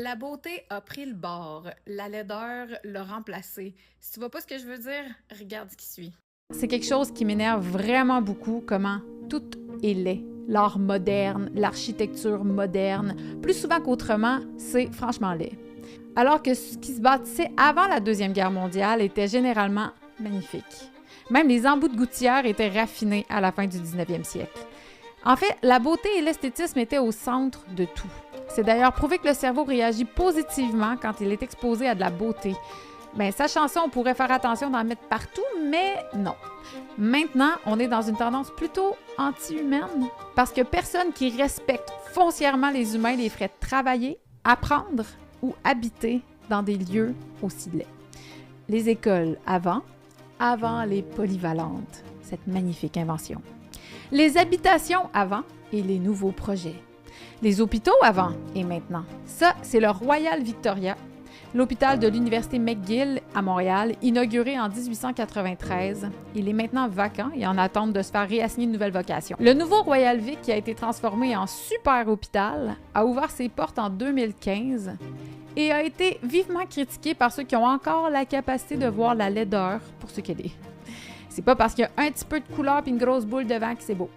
La beauté a pris le bord, la laideur l'a remplacé. Si tu vois pas ce que je veux dire, regarde ce qui suit. C'est quelque chose qui m'énerve vraiment beaucoup, comment tout est laid. L'art moderne, l'architecture moderne, plus souvent qu'autrement, c'est franchement laid. Alors que ce qui se bâtissait avant la Deuxième Guerre mondiale était généralement magnifique. Même les embouts de gouttières étaient raffinés à la fin du 19e siècle. En fait, la beauté et l'esthétisme étaient au centre de tout. C'est d'ailleurs prouvé que le cerveau réagit positivement quand il est exposé à de la beauté. Bien, sachant ça, on pourrait faire attention d'en mettre partout, mais non. Maintenant, on est dans une tendance plutôt anti-humaine parce que personne qui respecte foncièrement les humains les ferait travailler, apprendre ou habiter dans des lieux aussi laids. Les écoles avant les polyvalentes, cette magnifique invention. Les habitations avant et les nouveaux projets. Les hôpitaux avant et maintenant. Ça, c'est le Royal Victoria, l'hôpital de l'Université McGill à Montréal, inauguré en 1893. Il est maintenant vacant et en attente de se faire réassigner une nouvelle vocation. Le nouveau Royal Vic, qui a été transformé en super hôpital, a ouvert ses portes en 2015 et a été vivement critiqué par ceux qui ont encore la capacité de voir la laideur pour ce qu'elle est. C'est pas parce qu'il y a un petit peu de couleur et une grosse boule de vent que c'est beau.